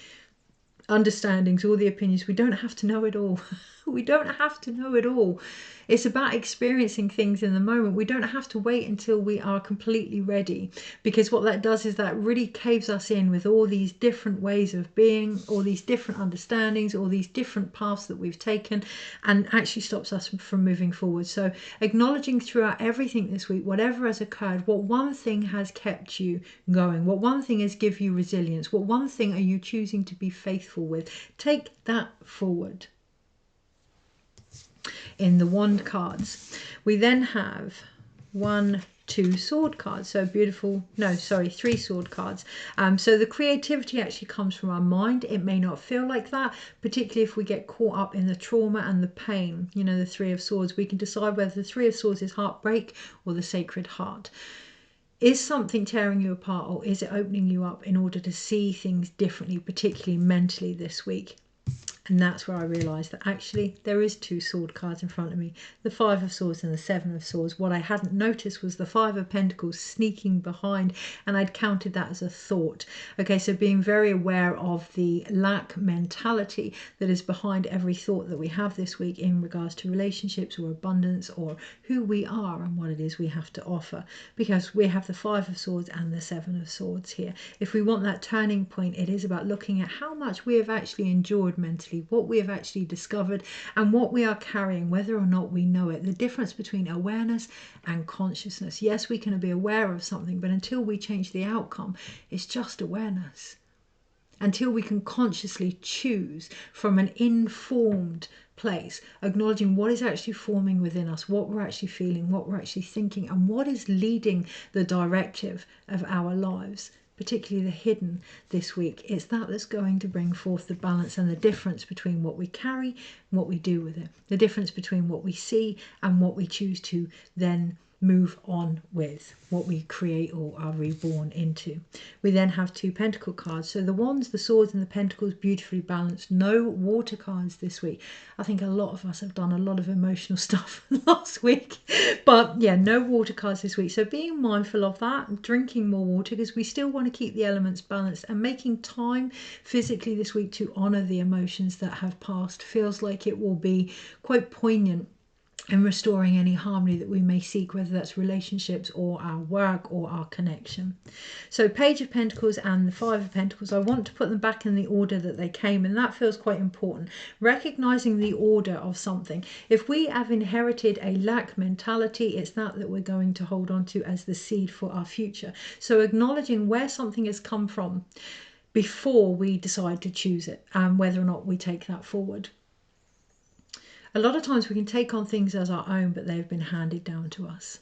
understandings, all the opinions. We don't have to know it all. We don't have to know it all. It's about experiencing things in the moment. We don't have to wait until we are completely ready, because what that does is that really caves us in with all these different ways of being, all these different understandings, all these different paths that we've taken, and actually stops us from moving forward. So acknowledging throughout everything this week, whatever has occurred, what one thing has kept you going, what one thing has given you resilience, what one thing are you choosing to be faithful with. Take that forward. In the wand cards, we then have 2 sword cards. So beautiful, no, sorry, 3 sword cards. So the creativity actually comes from our mind. It may not feel like that, particularly if we get caught up in the trauma and the pain. You know, the 3 of Swords, we can decide whether the 3 of Swords is heartbreak or the Sacred Heart. Is something tearing you apart, or is it opening you up in order to see things differently, particularly mentally this week? And that's where I realised that actually there is 2 sword cards in front of me, the 5 of Swords and the 7 of Swords. What I hadn't noticed was the 5 of Pentacles sneaking behind, and I'd counted that as a thought. Okay, so being very aware of the lack mentality that is behind every thought that we have this week in regards to relationships or abundance or who we are and what it is we have to offer, because we have the 5 of Swords and the 7 of Swords here. If we want that turning point, it is about looking at how much we have actually endured mentally, what we have actually discovered, and what we are carrying, whether or not we know it. The difference between awareness and consciousness. Yes, we can be aware of something, but until we change the outcome, it's just awareness. Until we can consciously choose from an informed place, acknowledging what is actually forming within us, what we're actually feeling, what we're actually thinking, and what is leading the directive of our lives, particularly the hidden this week. It's that that's going to bring forth the balance and the difference between what we carry and what we do with it. The difference between what we see and what we choose to then move on with, what we create or are reborn into. We then have 2 pentacle cards. So the wands, the swords and the pentacles, beautifully balanced. No water cards this week. I think a lot of us have done a lot of emotional stuff last week, but yeah, no water cards this week. So being mindful of that, drinking more water, because we still want to keep the elements balanced, and making time physically this week to honor the emotions that have passed feels like it will be quite poignant and restoring any harmony that we may seek, whether that's relationships or our work or our connection. So Page of Pentacles and the 5 of Pentacles, I want to put them back in the order that they came, and that feels quite important. Recognizing the order of something. If we have inherited a lack mentality, it's that we're going to hold on to as the seed for our future. So acknowledging where something has come from before we decide to choose it, and whether or not we take that forward. A lot of times we can take on things as our own, but they've been handed down to us.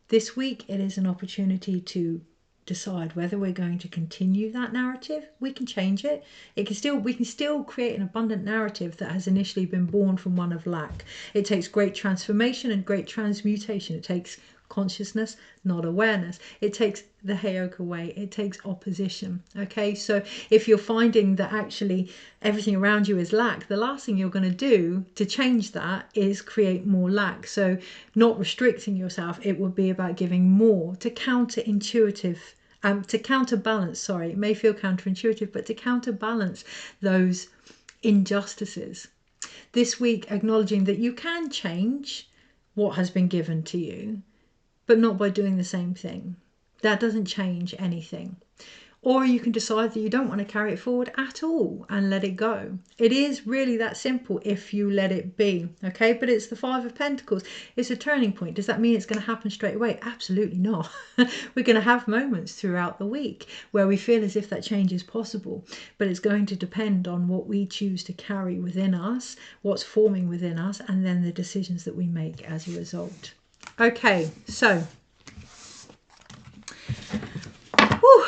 This week, it is an opportunity to decide whether we're going to continue that narrative. We can change it. We can still create an abundant narrative that has initially been born from one of lack. It takes great transformation and great transmutation. It takes consciousness, not awareness. It takes the Heyoka way. It takes opposition. Okay, so if you're finding that actually everything around you is lack, the last thing you're going to do to change that is create more lack. So not restricting yourself, it would be about giving more to counterbalance, sorry, it may feel counterintuitive, but to counterbalance those injustices. This week, acknowledging that you can change what has been given to you, but not by doing the same thing. That doesn't change anything. Or you can decide that you don't want to carry it forward at all and let it go. It is really that simple if you let it be, okay? But it's the Five of Pentacles. It's a turning point. Does that mean it's going to happen straight away? Absolutely not. We're going to have moments throughout the week where we feel as if that change is possible, but it's going to depend on what we choose to carry within us, what's forming within us, and then the decisions that we make as a result. Okay, so whew.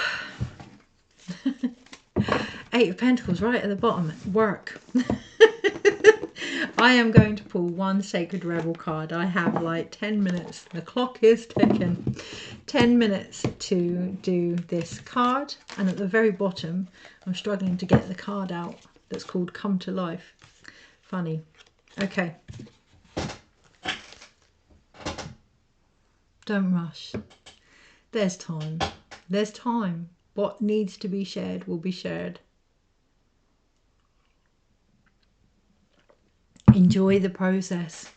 Eight of Pentacles right at the bottom. Work. I am going to pull one Sacred Rebel card. I have like 10 minutes. The clock is ticking. 10 minutes to do this card. And at the very bottom, I'm struggling to get the card out that's called Come to Life. Funny. Okay. Don't rush. There's time. There's time. What needs to be shared will be shared. Enjoy the process.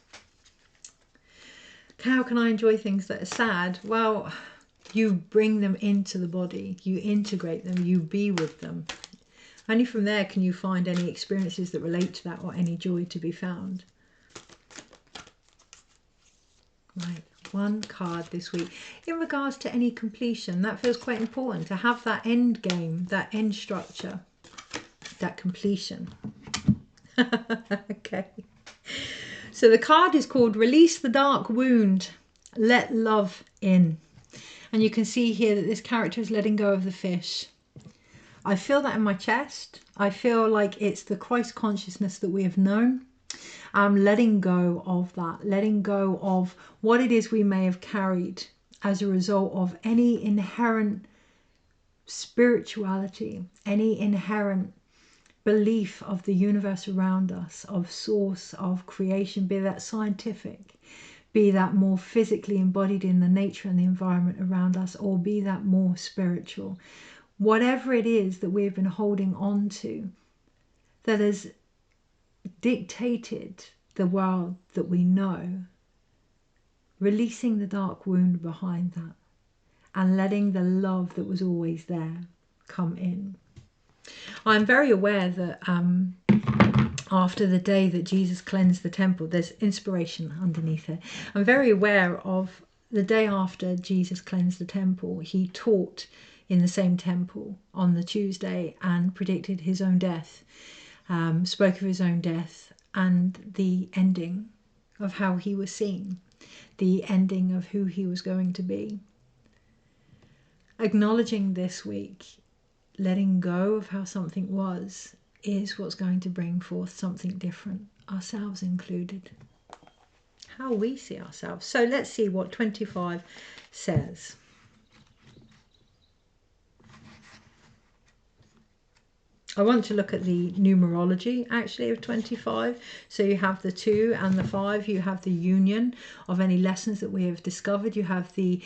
How can I enjoy things that are sad? Well, you bring them into the body. You integrate them. You be with them. Only from there can you find any experiences that relate to that or any joy to be found. Right. One card this week. In regards to any completion, that feels quite important to have that end game, that end structure, that completion. Okay. So the card is called Release the Dark Wound, Let Love In. And you can see here that this character is letting go of the fish. I feel that in my chest. I feel like it's the Christ consciousness that we have known. Letting go of that, letting go of what it is we may have carried as a result of any inherent spirituality, any inherent belief of the universe around us, of source, of creation, be that scientific, be that more physically embodied in the nature and the environment around us, or be that more spiritual. Whatever it is that we've been holding on to that has dictated the world that we know, releasing the dark wound behind that and letting the love that was always there come in. I'm very aware that after the day that Jesus cleansed the temple, there's inspiration underneath it. I'm very aware of the day after Jesus cleansed the temple, he taught in the same temple on the Tuesday and predicted his own death, spoke of his own death and the ending of how he was seen, the ending of who he was going to be. Acknowledging this week, letting go of how something was, is what's going to bring forth something different, ourselves included. How we see ourselves. So let's see what 25 says. I want to look at the numerology actually of 25. So you have the 2 and the 5. You have the union of any lessons that we have discovered. You have the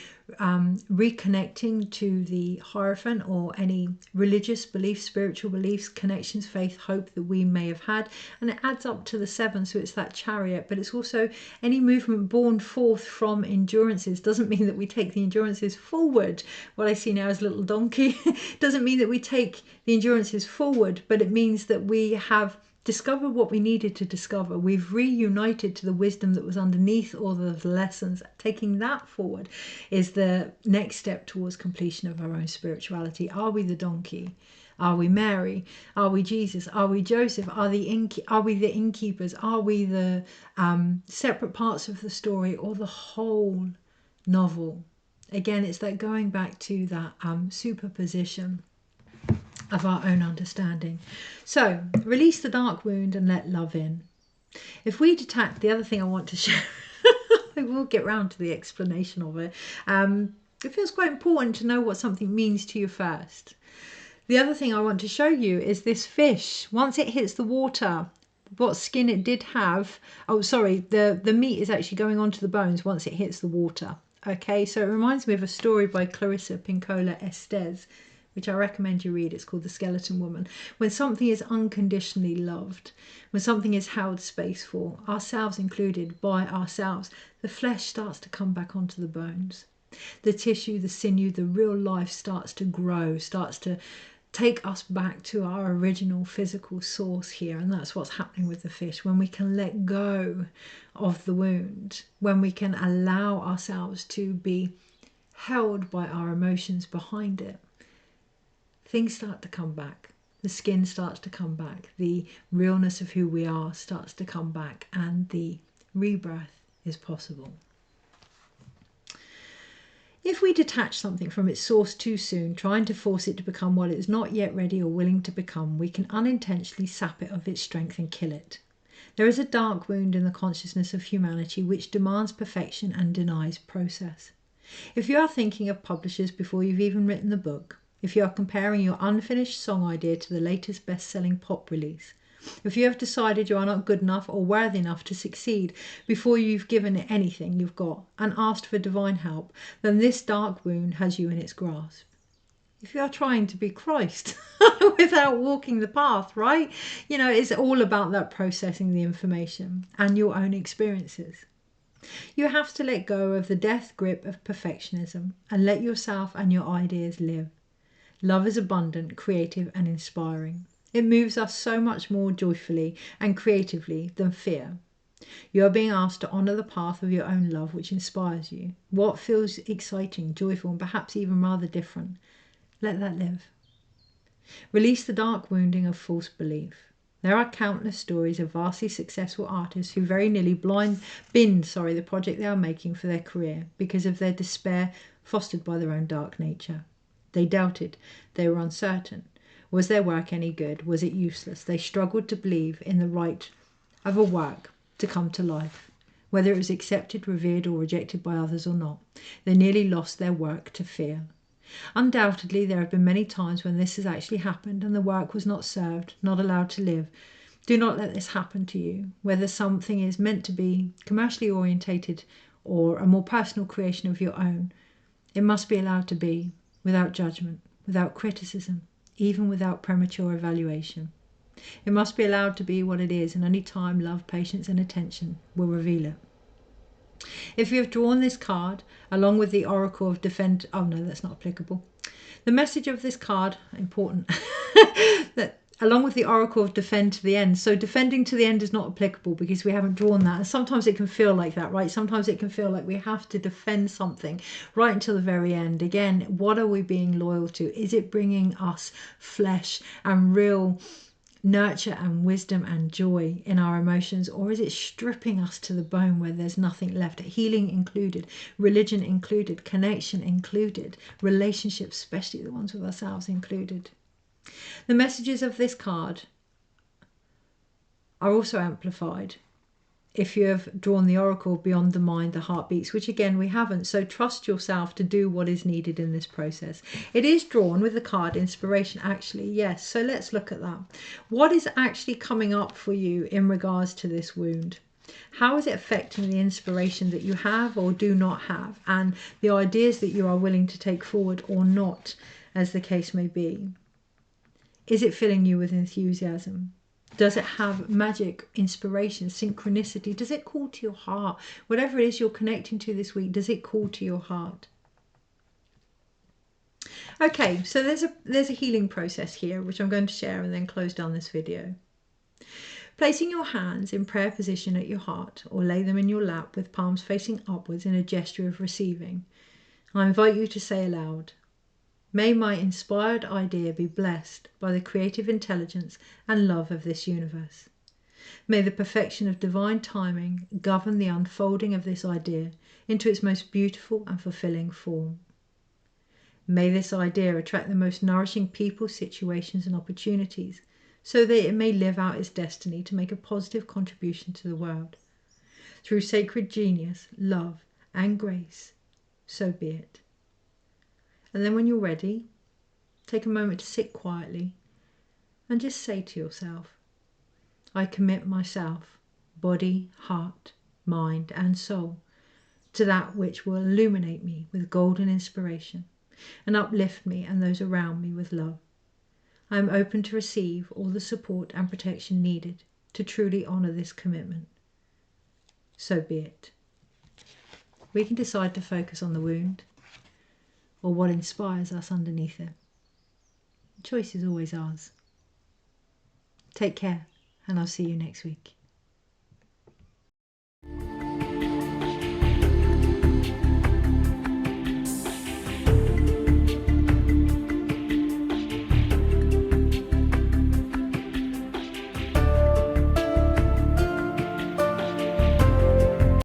reconnecting to the Hierophant or any religious beliefs, spiritual beliefs, connections, faith, hope that we may have had. And it adds up to the 7. So it's that Chariot, but it's also any movement born forth from endurances. Doesn't mean that we take the endurances forward. What I see now is a little donkey. Doesn't mean that we take the endurances forward, but it means that we have discovered what we needed to discover. We've reunited to the wisdom that was underneath all of the lessons. Taking that forward is the next step towards completion of our own spirituality. Are we the donkey? Are we Mary? Are we Jesus? Are we Joseph? Are we the innkeepers? Are we the separate parts of the story or the whole novel? Again, it's that going back to that superposition of our own understanding. So, release the dark wound and let love in. If we detach, the other thing I want to share, I will get round to the explanation of it. It feels quite important to know what something means to you first. The other thing I want to show you is this fish. Once it hits the water, what skin it did have, oh sorry, the meat is actually going onto the bones once it hits the water. Okay, so it reminds me of a story by Clarissa Pinkola Estes, which I recommend you read. It's called The Skeleton Woman. When something is unconditionally loved, when something is held space for, ourselves included, by ourselves, the flesh starts to come back onto the bones. The tissue, the sinew, the real life starts to grow, starts to take us back to our original physical source here. And that's what's happening with the fish. When we can let go of the wound, when we can allow ourselves to be held by our emotions behind it, things start to come back. The skin starts to come back. The realness of who we are starts to come back, and the rebirth is possible. If we detach something from its source too soon, trying to force it to become what it is not yet ready or willing to become, we can unintentionally sap it of its strength and kill it. There is a dark wound in the consciousness of humanity which demands perfection and denies process. If you are thinking of publishers before you've even written the book, if you are comparing your unfinished song idea to the latest best-selling pop release, if you have decided you are not good enough or worthy enough to succeed before you've given it anything you've got and asked for divine help, then this dark wound has you in its grasp. If you are trying to be Christ without walking the path, right? You know, it's all about that processing the information and your own experiences. You have to let go of the death grip of perfectionism and let yourself and your ideas live. Love is abundant, creative and inspiring. It moves us so much more joyfully and creatively than fear. You are being asked to honour the path of your own love which inspires you. What feels exciting, joyful and perhaps even rather different? Let that live. Release the dark wounding of false belief. There are countless stories of vastly successful artists who very nearly binned the project they are making for their career because of their despair fostered by their own dark nature. They doubted. They were uncertain. Was their work any good? Was it useless? They struggled to believe in the right of a work to come to life, whether it was accepted, revered or rejected by others or not. They nearly lost their work to fear. Undoubtedly, there have been many times when this has actually happened and the work was not served, not allowed to live. Do not let this happen to you. Whether something is meant to be commercially orientated or a more personal creation of your own, it must be allowed to be, without judgment, without criticism, even without premature evaluation. It must be allowed to be what it is, and only time, love, patience and attention will reveal it. If you have drawn this card, along with the Oracle of Defend... Oh no, that's not applicable. The message of this card, important, that along with the Oracle of Defend to the End. So defending to the end is not applicable because we haven't drawn that. And sometimes it can feel like that, right? Sometimes it can feel like we have to defend something right until the very end. Again, what are we being loyal to? Is it bringing us flesh and real nurture and wisdom and joy in our emotions, or is it stripping us to the bone where there's nothing left? Healing included, religion included, connection included, relationships, especially the ones with ourselves, included. The messages of this card are also amplified if you have drawn the Oracle beyond the mind, the heartbeats, which again we haven't. So trust yourself to do what is needed in this process. It is drawn with the card Inspiration, actually, yes. So let's look at that. What is actually coming up for you in regards to this wound? How is it affecting the inspiration that you have or do not have, and the ideas that you are willing to take forward or not, as the case may be? Is it filling you with enthusiasm? Does it have magic, inspiration, synchronicity? Does it call to your heart? Whatever it is you're connecting to this week, does it call to your heart? Okay, so there's a healing process here, which I'm going to share and then close down this video. Placing your hands in prayer position at your heart, or lay them in your lap with palms facing upwards in a gesture of receiving, I invite you to say aloud, may my inspired idea be blessed by the creative intelligence and love of this universe. May the perfection of divine timing govern the unfolding of this idea into its most beautiful and fulfilling form. May this idea attract the most nourishing people, situations and opportunities, so that it may live out its destiny to make a positive contribution to the world. Through sacred genius, love and grace, so be it. And then when you're ready, take a moment to sit quietly and just say to yourself, I commit myself, body, heart, mind and soul, to that which will illuminate me with golden inspiration and uplift me and those around me with love. I am open to receive all the support and protection needed to truly honour this commitment. So be it. We can decide to focus on the wound, or what inspires us underneath it. The choice is always ours. Take care, and I'll see you next week.